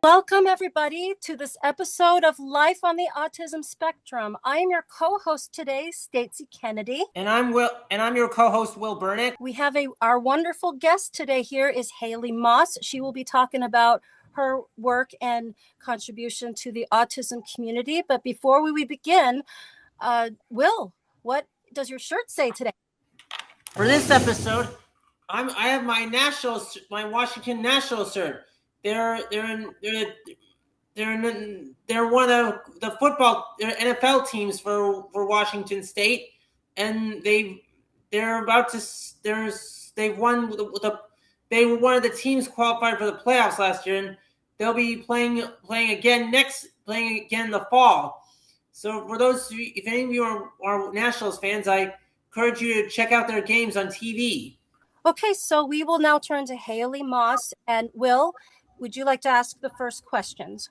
Welcome, everybody, to this episode of Life on the Autism Spectrum. I am your co host today, Stacey Kennedy. And I'm your co-host, Will Burnick. We have our wonderful guest today here is Haley Moss. She will be talking about her work and contribution to the autism community. But before we begin, Will, what does your shirt say today? For this episode, I have my Washington Nationals shirt. They're one of the NFL teams for Washington State, and they're about to they've won they were one of the teams qualified for the playoffs last year, and they'll be playing again in the fall. So for those, if any of you are Nationals fans, I encourage you to check out their games on TV. Okay, so we will now turn to Haley Moss. And Will, would you like to ask the first questions?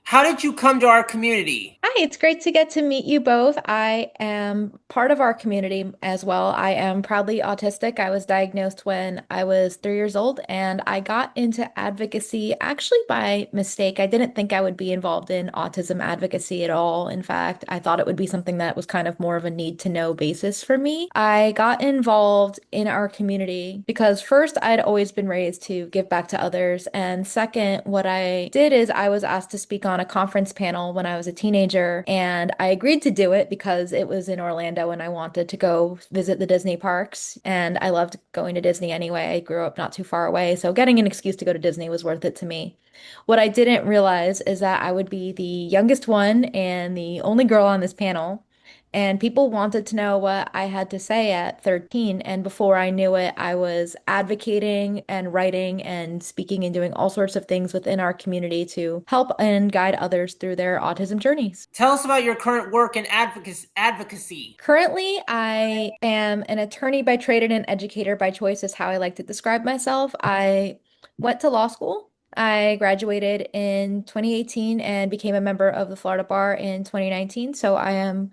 How did you come to our community? Hi, it's great to get to meet you both. I am part of our community as well. I am proudly autistic. I was diagnosed when I was 3 years old, and I got into advocacy actually by mistake. I didn't think I would be involved in autism advocacy at all. In fact, I thought it would be something that was kind of more of a need to know basis for me. I got involved in our community because first, I'd always been raised to give back to others. And second, what I did is I was asked to speak on a conference panel when I was a teenager, and I agreed to do it because it was in Orlando and I wanted to go visit the Disney parks. And I loved going to Disney anyway. I grew up not too far away, so getting an excuse to go to Disney was worth it to me. What I didn't realize is that I would be the youngest one and the only girl on this panel. And people wanted to know what I had to say at 13. And before I knew it, I was advocating and writing and speaking and doing all sorts of things within our community to help and guide others through their autism journeys. Tell us about your current work in advocacy. Currently, I am an attorney by trade and an educator by choice, is how I like to describe myself. I went to law school. I graduated in 2018 and became a member of the Florida Bar in 2019. So I am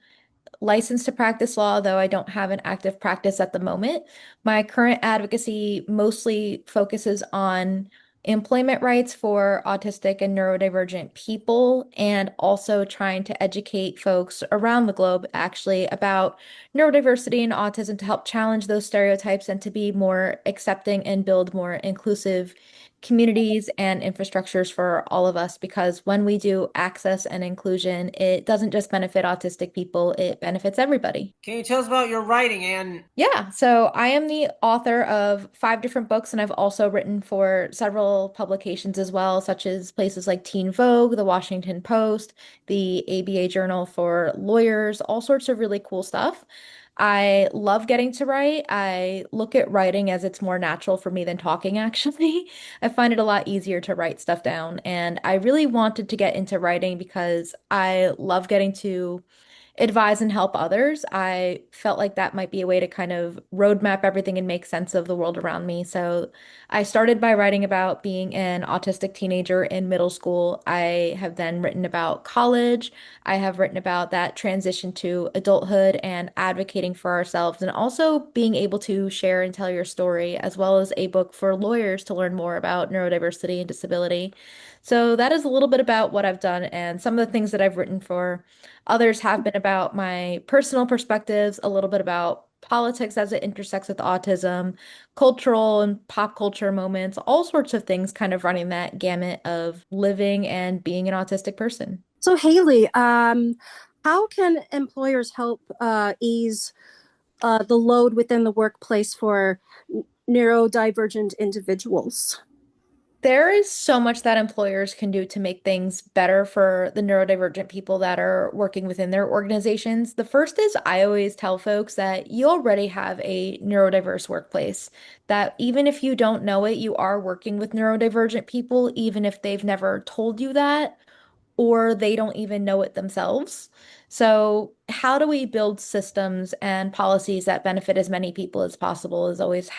licensed to practice law, though I don't have an active practice at the moment. My current advocacy mostly focuses on employment rights for autistic and neurodivergent people, and also trying to educate folks around the globe actually about neurodiversity and autism to help challenge those stereotypes and to be more accepting and build more inclusive communities and infrastructures for all of us, because when we do access and inclusion, it doesn't just benefit autistic people, it benefits everybody. Can you tell us about your writing and Yeah, so I am the author of 5 different books, and I've also written for several publications as well, such as places like Teen Vogue, The Washington Post, the ABA Journal for Lawyers, all sorts of really cool stuff. I love getting to write. I look at writing as it's more natural for me than talking, actually. I find it a lot easier to write stuff down. And I really wanted to get into writing because I love getting to advise and help others. I felt like that might be a way to kind of roadmap everything and make sense of the world around me. So I started by writing about being an autistic teenager in middle school. I have then written about college. I have written about that transition to adulthood and advocating for ourselves, and also being able to share and tell your story, as well as a book for lawyers to learn more about neurodiversity and disability. So that is a little bit about what I've done, and some of the things that I've written for others have been about my personal perspectives, a little bit about politics as it intersects with autism, cultural and pop culture moments, all sorts of things, kind of running that gamut of living and being an autistic person. So, Haley, how can employers help ease the load within the workplace for neurodivergent individuals? There is so much that employers can do to make things better for the neurodivergent people that are working within their organizations. The first is I always tell folks that you already have a neurodiverse workplace, that even if you don't know it, you are working with neurodivergent people, even if they've never told you that. or they don't even know it themselves. So, how do we build systems and policies that benefit as many people as possible is always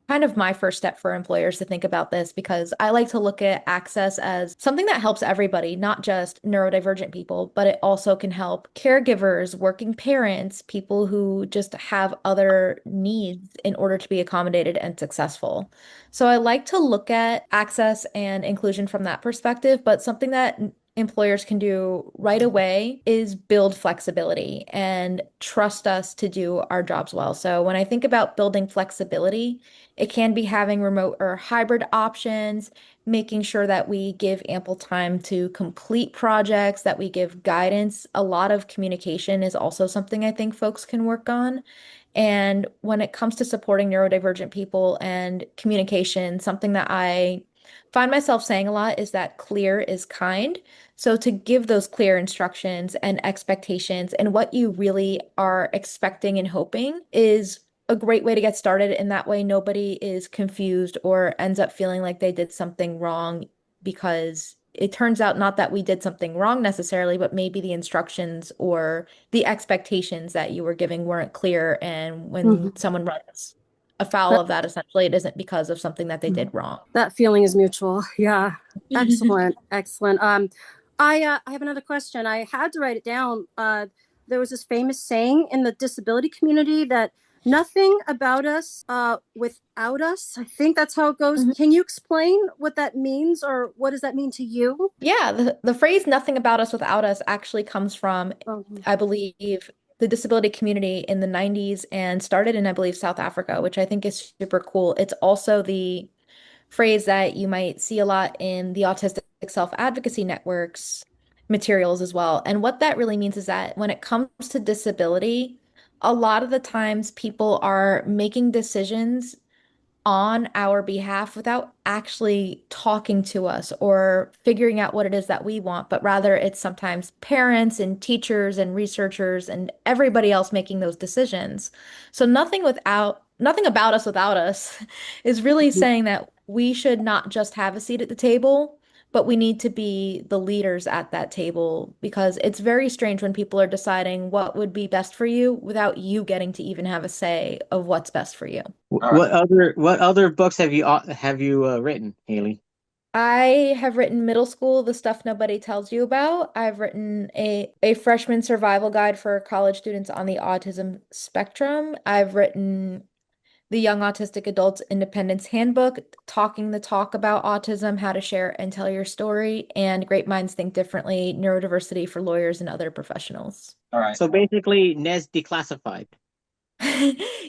kind of my first step for employers to think about this because I like to look at access as something that helps everybody, not just neurodivergent people, but it also can help caregivers, working parents, people who just have other needs in order to be accommodated and successful. So I like to look at access and inclusion from that perspective, but something that employers can do right away is build flexibility and trust us to do our jobs well. So when I think about building flexibility, it can be having remote or hybrid options, making sure that we give ample time to complete projects, that we give guidance. A lot of communication is also something I think folks can work on. And when it comes to supporting neurodivergent people and communication, something that I find myself saying a lot is that clear is kind. So to give those clear instructions and expectations and what you really are expecting and hoping is a great way to get started. And that way nobody is confused or ends up feeling like they did something wrong because it turns out not that we did something wrong necessarily, but maybe the instructions or the expectations that you were giving weren't clear. And when Mhm. someone runs afoul That, of that, essentially, it isn't because of something that they did wrong. that feeling is mutual. Yeah. Excellent. Excellent. I have another question. I had to write it down. There was this famous saying in the disability community that nothing about us without us. I think that's how it goes. Mhm. Can you explain what that means or what does that mean to you? Yeah, the phrase nothing about us without us actually comes from, Um, I believe, the disability community in the 90s and started in, I believe, South Africa, which I think is super cool. It's also the phrase that you might see a lot in the autistic self-advocacy networks materials as well. And what that really means is that when it comes to disability, a lot of the times people are making decisions on our behalf without actually talking to us or figuring out what it is that we want, but rather it's sometimes parents and teachers and researchers and everybody else making those decisions. So nothing about us without us is really saying that we should not just have a seat at the table, but we need to be the leaders at that table because it's very strange when people are deciding what would be best for you without you getting to even have a say of what's best for you. What other books have you written, Haley? I have written middle school, the stuff nobody tells you about. I've written a freshman survival guide for college students on the autism spectrum. I've written the Young Autistic Adults Independence Handbook, Talking the Talk about Autism, How to Share and Tell Your Story, and Great Minds Think Differently, Neurodiversity for Lawyers and Other Professionals. All right. So basically, Nez Declassified.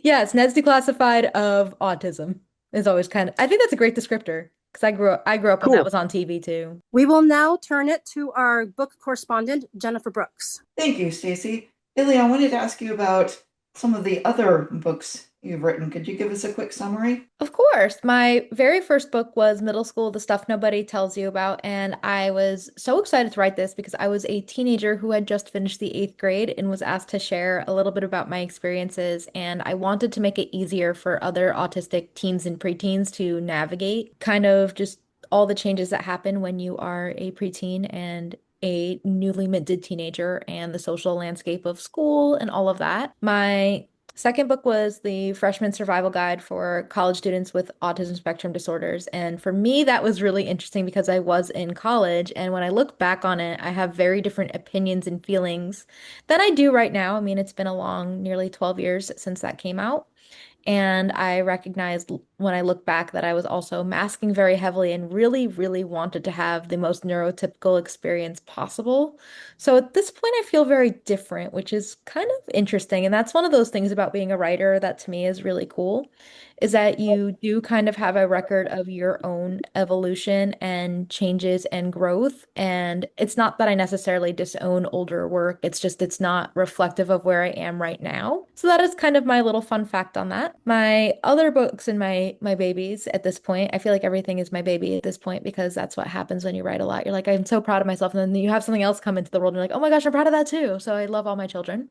Yes, Ned's Declassified of Autism is always kind of, I think that's a great descriptor because I grew up when that Cool. was on TV too. we will now turn it to our book correspondent, Jennifer Brooks. Thank you, Stacey. Billy, I wanted to ask you about some of the other books you've written. Could you give us a quick summary? Of course. My very first book was Middle School, The Stuff Nobody Tells You About. And I was so excited to write this because I was a teenager who had just finished the eighth grade and was asked to share a little bit about my experiences. And I wanted to make it easier for other autistic teens and preteens to navigate kind of just all the changes that happen when you are a preteen and a newly minted teenager and the social landscape of school and all of that. My second book was the Freshman Survival Guide for college students with autism spectrum disorders. And for me, that was really interesting because I was in college. And when I look back on it, I have very different opinions and feelings than I do right now. I mean, it's been a long, nearly 12 years since that came out. And I recognized when I look back that I was also masking very heavily and really, really wanted to have the most neurotypical experience possible. So at this point, I feel very different, which is kind of interesting. And that's one of those things about being a writer that to me is really cool, is that you do kind of have a record of your own evolution and changes and growth. And it's not that I necessarily disown older work, it's just it's not reflective of where I am right now. So that is kind of my little fun fact on that. My other books and my babies at this point, I feel like everything is my baby at this point because that's what happens when you write a lot. You're like, I'm so proud of myself. And then you have something else come into the world and you're like, oh my gosh, I'm proud of that too. So I love all my children.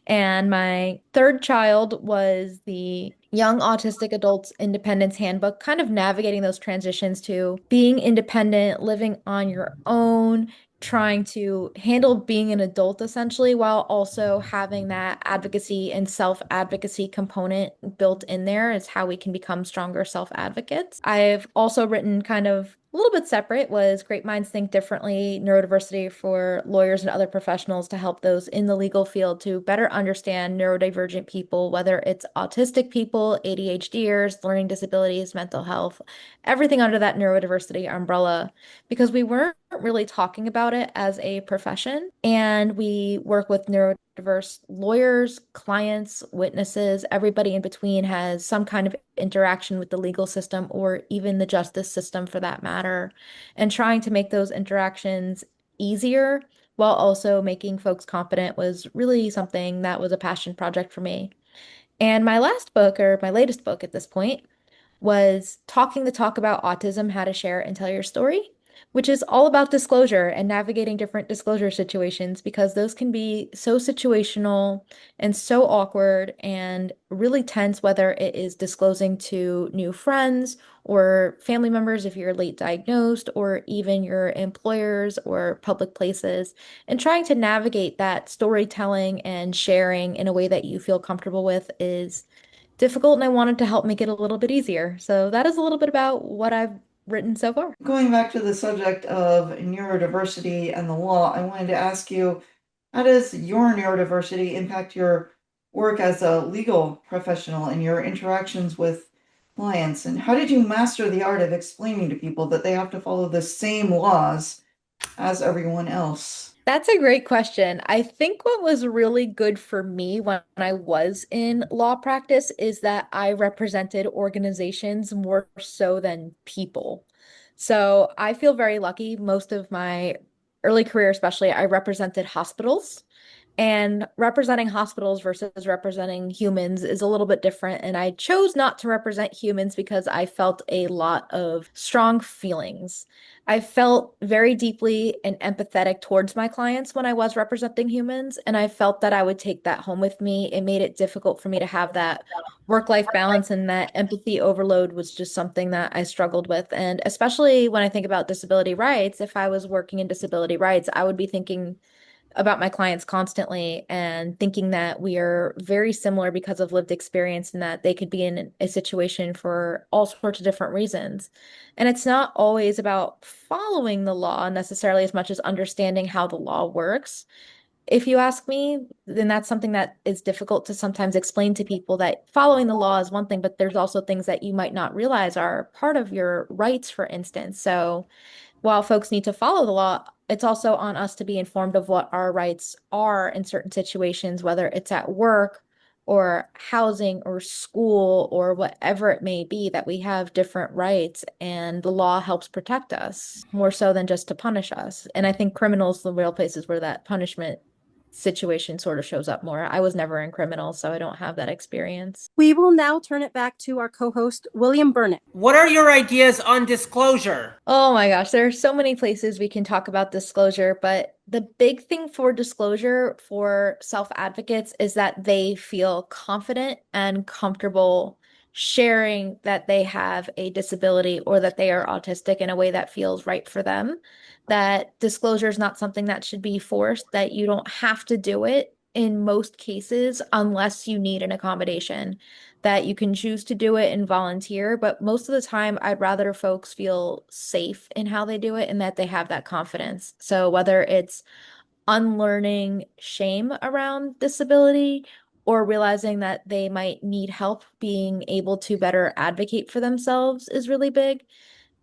And my third child was the Young Autistic Adults Independence Handbook, kind of navigating those transitions to being independent, living on your own, trying to handle being an adult essentially, while also having that advocacy and self-advocacy component built in there is how we can become stronger self-advocates. I've also written kind of a little bit separate was Great Minds Think Differently, Neurodiversity for Lawyers and Other Professionals to help those in the legal field to better understand neurodivergent people, whether it's autistic people, ADHDers, learning disabilities, mental health, everything under that neurodiversity umbrella, because we weren't really talking about it as a profession. And we work with neurodiverse lawyers, clients, witnesses, everybody in between has some kind of interaction with the legal system or even the justice system for that matter, and trying to make those interactions easier while also making folks competent was really something that was a passion project for me. And my last book, or my latest book at this point, was Talking the Talk About Autism, How to Share and Tell Your Story, which is all about disclosure and navigating different disclosure situations because those can be so situational and so awkward and really tense, whether it is disclosing to new friends or family members if you're late diagnosed, or even your employers or public places, and trying to navigate that storytelling and sharing in a way that you feel comfortable with is difficult, and I wanted to help make it a little bit easier. So that is a little bit about what I've written so far. Going back to the subject of neurodiversity and the law, I wanted to ask you, how does your neurodiversity impact your work as a legal professional and your interactions with clients? And how did you master the art of explaining to people that they have to follow the same laws as everyone else? That's a great question. I think what was really good for me when I was in law practice is that I represented organizations more so than people. So I feel very lucky. Most of my early career, especially, I represented hospitals. And representing hospitals versus representing humans is a little bit different. And I chose not to represent humans because I felt a lot of strong feelings. I felt very deeply and empathetic towards my clients when I was representing humans. And I felt that I would take that home with me. It made it difficult for me to have that work-life balance, and that empathy overload was just something that I struggled with. And especially when I think about disability rights, if I was working in disability rights, I would be thinking about my clients constantly and thinking that we are very similar because of lived experience and that they could be in a situation for all sorts of different reasons. And it's not always about following the law necessarily as much as understanding how the law works. If you ask me, then that's something that is difficult to sometimes explain to people, that following the law is one thing, but there's also things that you might not realize are part of your rights, for instance. So while folks need to follow the law, it's also on us to be informed of what our rights are in certain situations, whether it's at work or housing or school or whatever it may be, that we have different rights and the law helps protect us more so than just to punish us. And I think criminals, the real places where that punishment situation sort of shows up more. I was never in criminal, so I don't have that experience. We will now turn it back to our co-host, William Burnett. What are your ideas on disclosure? Oh my gosh, there are so many places we can talk about disclosure, but the big thing for disclosure for self-advocates is that they feel confident and comfortable sharing that they have a disability or that they are autistic in a way that feels right for them. That disclosure is not something that should be forced, that you don't have to do it in most cases unless you need an accommodation, that you can choose to do it and volunteer. But most of the time, I'd rather folks feel safe in how they do it and that they have that confidence. So whether it's unlearning shame around disability or realizing that they might need help being able to better advocate for themselves is really big.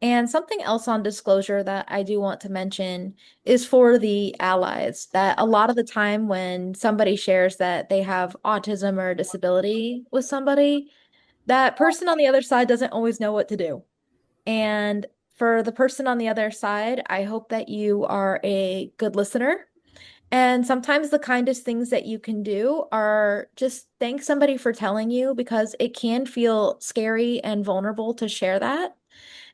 And something else on disclosure that I do want to mention is for the allies, that a lot of the time when somebody shares that they have autism or a disability with somebody, that person on the other side doesn't always know what to do. And for the person on the other side, I hope that you are a good listener. And sometimes the kindest things that you can do are just thank somebody for telling you, because it can feel scary and vulnerable to share that.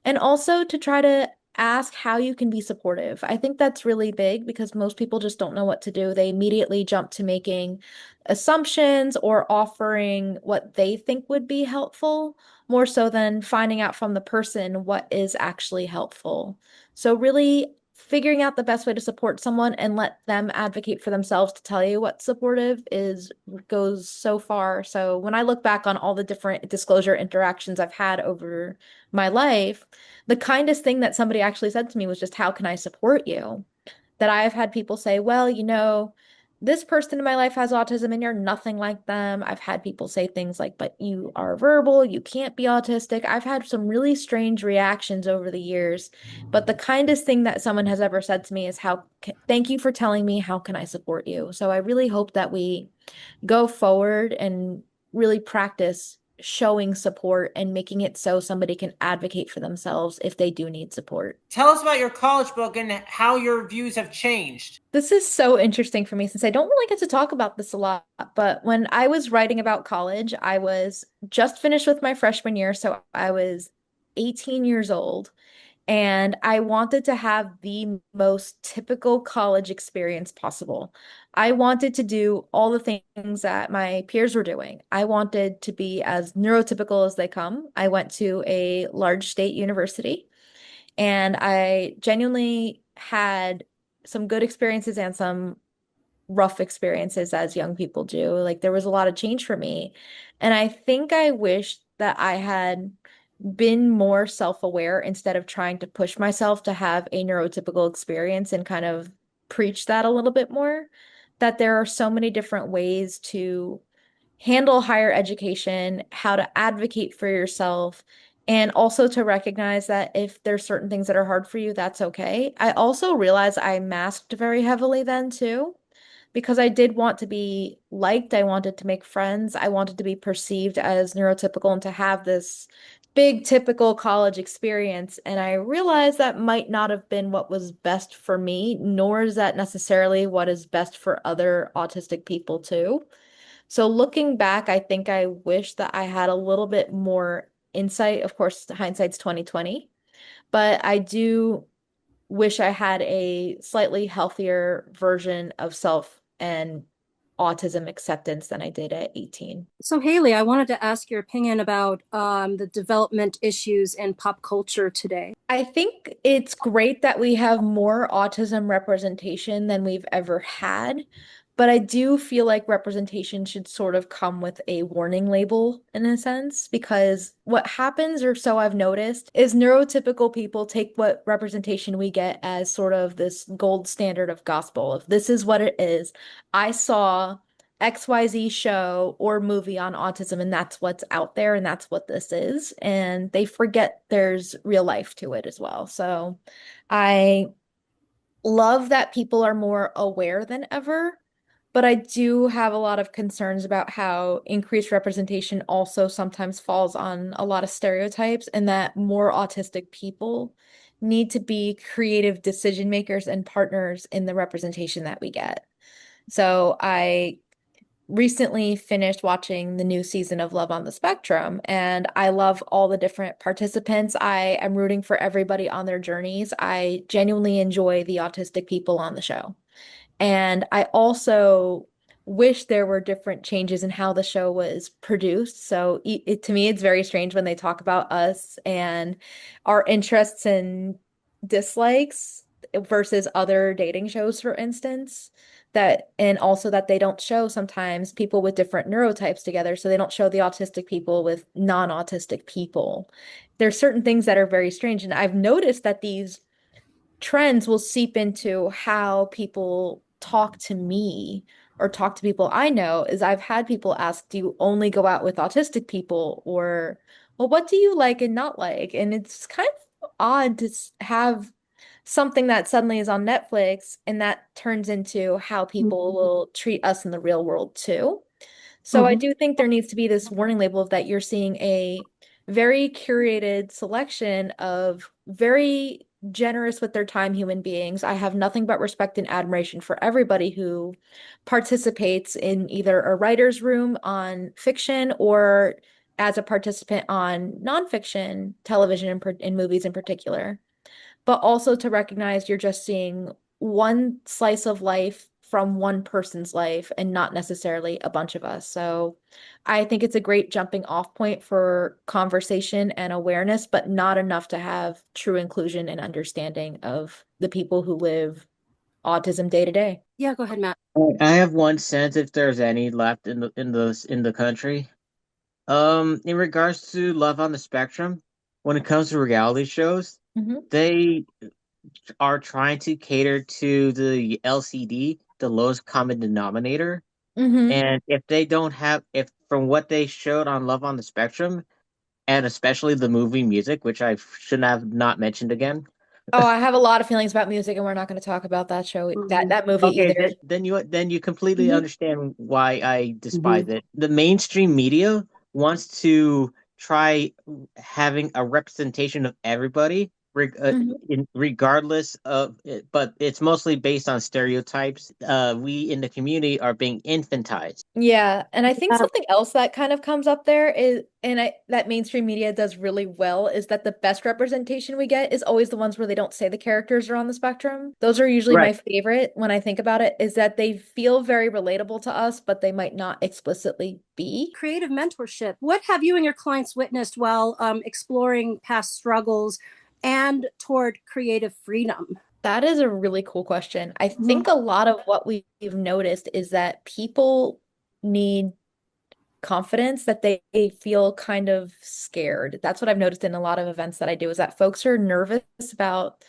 And also to try to ask how you can be supportive. I think that's really big because most people just don't know what to do. They immediately jump to making assumptions or offering what they think would be helpful, more so than finding out from the person what is actually helpful. So, really figuring out the best way to support someone and let them advocate for themselves to tell you what's supportive is goes so far. So, when I look back on all the different disclosure interactions I've had over my life, the kindest thing that somebody actually said to me was just, "How can I support you?" That I've had people say, "Well, this person in my life has autism and you're nothing like them." I've had people say things like, "But you are verbal, you can't be autistic." I've had some really strange reactions over the years, but the kindest thing that someone has ever said to me is, "Thank you for telling me, how can I support you?" So I really hope that we go forward and really practice showing support and making it so somebody can advocate for themselves if they do need support. Tell us about your college book and how your views have changed. This is so interesting for me since I don't really get to talk about this a lot. But when I was writing about college, I was just finished with my freshman year. So I was 18 years old. And I wanted to have the most typical college experience possible. I wanted to do all the things that my peers were doing. I wanted to be as neurotypical as they come. I went to a large state university and I genuinely had some good experiences and some rough experiences as young people do. Like there was a lot of change for me. And I think I wish that I had been more self-aware instead of trying to push myself to have a neurotypical experience and kind of preach that a little bit more. That there are so many different ways to handle higher education, how to advocate for yourself, and also to recognize that if there's certain things that are hard for you, that's okay. I also realized I masked very heavily then too because I did want to be liked. I wanted to make friends. I wanted to be perceived as neurotypical and to have this big typical college experience. And I realized that might not have been what was best for me, nor is that necessarily what is best for other autistic people too. So looking back, I think I wish that I had a little bit more insight. Of course, hindsight's 2020, but I do wish I had a slightly healthier version of self and autism acceptance than I did at 18. So, Haley, I wanted to ask your opinion about the development issues in pop culture today. I think it's great that we have more autism representation than we've ever had, but I do feel like representation should sort of come with a warning label in a sense, because what happens, or so I've noticed, is neurotypical people take what representation we get as sort of this gold standard of gospel, of this is what it is. I saw XYZ show or movie on autism, and that's what's out there, and that's what this is. And they forget there's real life to it as well. So I love that people are more aware than ever, but I do have a lot of concerns about how increased representation also sometimes falls on a lot of stereotypes, and that more autistic people need to be creative decision makers and partners in the representation that we get. So I recently finished watching the new season of Love on the Spectrum, and I love all the different participants. I am rooting for everybody on their journeys. I genuinely enjoy the autistic people on the show. And I also wish there were different changes in how the show was produced. So to me, it's very strange when they talk about us and our interests and dislikes versus other dating shows, for instance. That, and also that they don't show sometimes people with different neurotypes together. So they don't show the autistic people with non-autistic people. There's certain things that are very strange. And I've noticed that these trends will seep into how people talk to me or talk to people I know. Is I've had people ask, "Do you only go out with autistic people?" Or, "Well, what do you like and not like?" And it's kind of odd to have something that suddenly is on Netflix and that turns into how people will treat us in the real world too. So I do think there needs to be this warning label of that you're seeing a very curated selection of very generous with their time human beings. I have nothing but respect and admiration for everybody who participates in either a writer's room on fiction or as a participant on nonfiction television and movies in particular. but also to recognize you're just seeing one slice of life from one person's life and not necessarily a bunch of us. So I think it's a great jumping off point for conversation and awareness, but not enough to have true inclusion and understanding of the people who live autism day to day. Yeah, go ahead, Matt. I have one sense if there's any left in the country. In regards to Love on the Spectrum, when it comes to reality shows, Mhm. they are trying to cater to the LCD, the lowest common denominator. Mhm. And if they don't have, if from what they showed on Love on the Spectrum, and especially the movie music, which I should have not mentioned again. Oh, I have a lot of feelings about music, and we're not going to talk about that show, that movie Okay, either. then you completely Mhm. understand why I despise Mhm. it. The mainstream media wants to try having a representation of everybody, Mhm. regardless of it, but it's mostly based on stereotypes. We in the community are being infantized. Yeah, and I think Yeah, something else that kind of comes up there is, and that mainstream media does really well, is that the best representation we get is always the ones where they don't say the characters are on the spectrum. Those are usually Right. my favorite when I think about it, is that they feel very relatable to us, but they might not explicitly be. creative mentorship. What have you and your clients witnessed while exploring past struggles and toward creative freedom? That is a really cool question. I Mhm. think a lot of what we've noticed is that people need confidence, that they feel kind of scared. That's what I've noticed in a lot of events that I do, is that folks are nervous about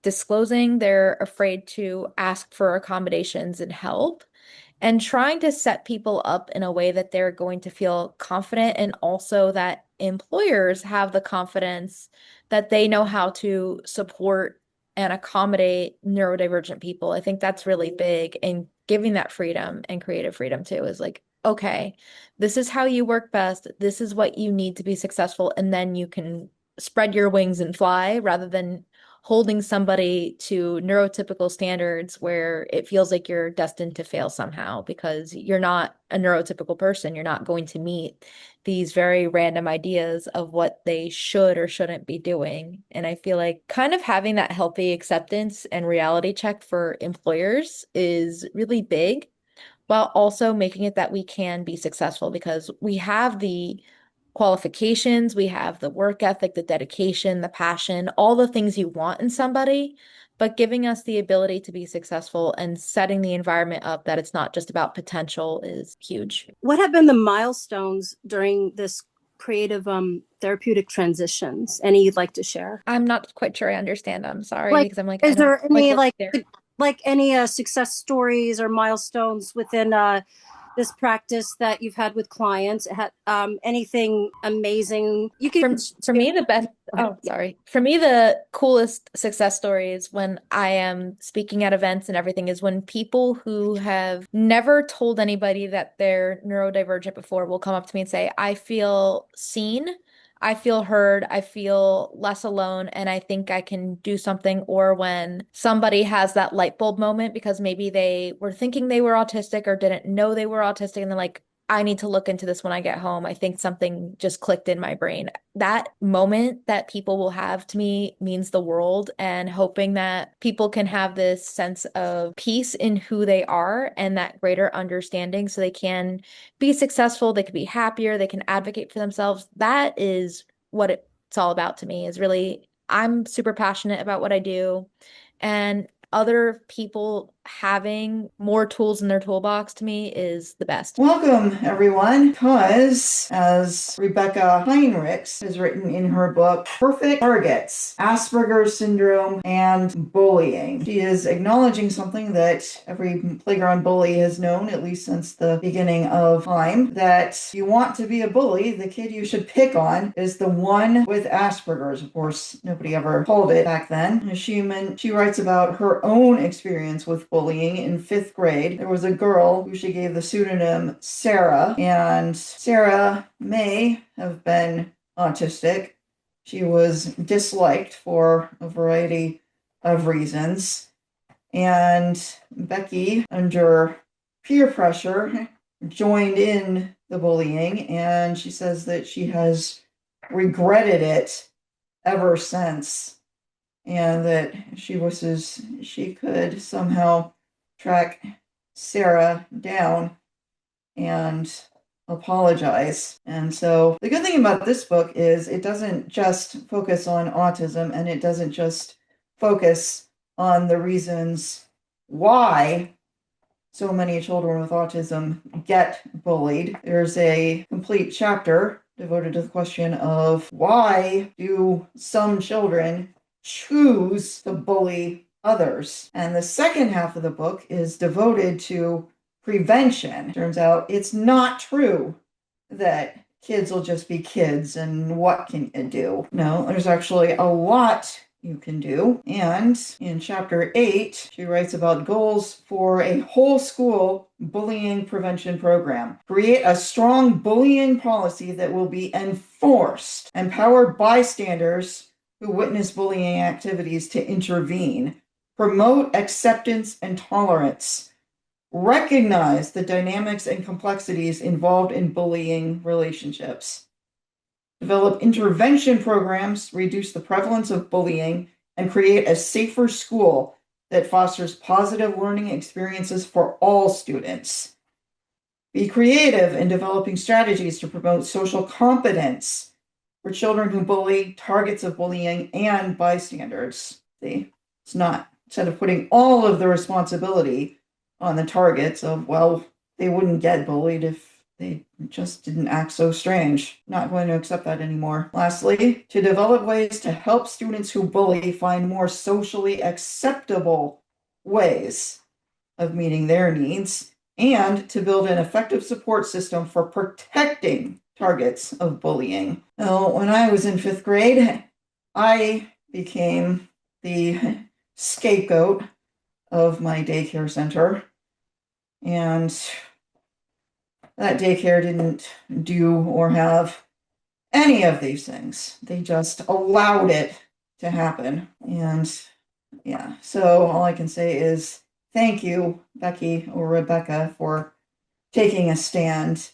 disclosing. They're afraid to ask for accommodations and help, and trying to set people up in a way that they're going to feel confident, and also that employers have the confidence that they know how to support and accommodate neurodivergent people. I think that's really big, and giving that freedom and creative freedom too is like, okay, this is how you work best. This is what you need to be successful. And then you can spread your wings and fly, rather than holding somebody to neurotypical standards where it feels like you're destined to fail somehow because you're not a neurotypical person. You're not going to meet these very random ideas of what they should or shouldn't be doing. And I feel like kind of having that healthy acceptance and reality check for employers is really big, while also making it that we can be successful because we have the qualifications, we have the work ethic, the dedication, the passion, all the things you want in somebody, but giving us the ability to be successful and setting the environment up that it's not just about potential is huge. What have been the milestones during this creative therapeutic transitions? Any you'd like to share? I'm not quite sure I understand. I'm sorry Like, because I'm like, I is don't there quite any get there. like any success stories or milestones within this practice that you've had with clients? Anything amazing? You can For me, the best, go ahead. oh, sorry. For me, the coolest success stories when I am speaking at events and everything is when people who have never told anybody that they're neurodivergent before will come up to me and say, I feel seen, I feel heard, I feel less alone, and I think I can do something. Or when somebody has that light bulb moment because maybe they were thinking they were autistic or didn't know they were autistic, and they're like, I need to look into this when I get home. I think something just clicked in my brain. That moment that people will have to me means the world, and hoping that people can have this sense of peace in who they are and that greater understanding so they can be successful, they can be happier, they can advocate for themselves. That is what it's all about to me, is really, I'm super passionate about what I do. And other people having more tools in their toolbox to me is the best. Welcome, everyone, because as Rebecca Heinrichs has written in her book, Perfect Targets, Asperger's Syndrome and Bullying, she is acknowledging something that every playground bully has known, at least since the beginning of time, that if you want to be a bully, the kid you should pick on is the one with Asperger's. Of course, nobody ever called it back then. She writes about her own experience with bullying in 5th grade. There was a girl who she gave the pseudonym Sarah, and Sarah may have been autistic. She was disliked for a variety of reasons, and Becky, under peer pressure, joined in the bullying, and she says that she has regretted it ever since. and that she wishes she could somehow track Sarah down and apologize. And so the good thing about this book is it doesn't just focus on autism, and it doesn't just focus on the reasons why so many children with autism get bullied. There's a complete chapter devoted to the question of why do some children choose to bully others. And the second half of the book is devoted to prevention. Turns out it's not true that kids will just be kids and what can you do? No, there's actually a lot you can do. And in chapter 8, she writes about goals for a whole school bullying prevention program. Create a strong bullying policy that will be enforced. Empower bystanders who witness bullying activities to intervene. Promote acceptance and tolerance. Recognize the dynamics and complexities involved in bullying relationships. Develop intervention programs, reduce the prevalence of bullying, and create a safer school that fosters positive learning experiences for all students. Be creative in developing strategies to promote social competence for children who bully, targets of bullying, and bystanders. See, it's not, instead of putting all of the responsibility on the targets of, well, they wouldn't get bullied if they just didn't act so strange. Not going to accept that anymore. Lastly, to develop ways to help students who bully find more socially acceptable ways of meeting their needs, and to build an effective support system for protecting targets of bullying. Now, when I was in 5th grade, I became the scapegoat of my daycare center, and that daycare didn't do or have any of these things. They just allowed it to happen. And yeah, so all I can say is thank you, Becky or Rebecca, for taking a stand.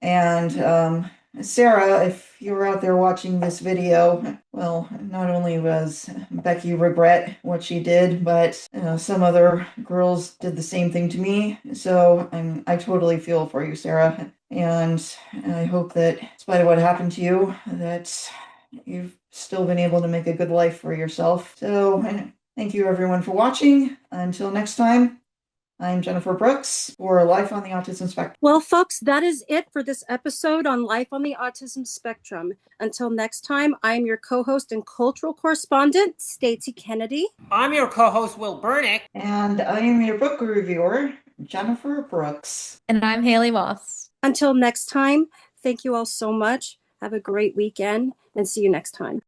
And Sarah, if you're out there watching this video, well, not only was Becky regret what she did, but some other girls did the same thing to me. So I totally feel for you, Sarah. And I hope that, in spite of what happened to you, that you've still been able to make a good life for yourself. So thank you everyone for watching. Until next time, I'm Jennifer Brooks for Life on the Autism Spectrum. Well, folks, that is it for this episode on Life on the Autism Spectrum. Until next time, I'm your co-host and cultural correspondent, Stacey Kennedy. I'm your co-host, Will Burnick. And I am your book reviewer, Jennifer Brooks. And I'm Haley Moss. Until next time, thank you all so much. Have a great weekend and see you next time.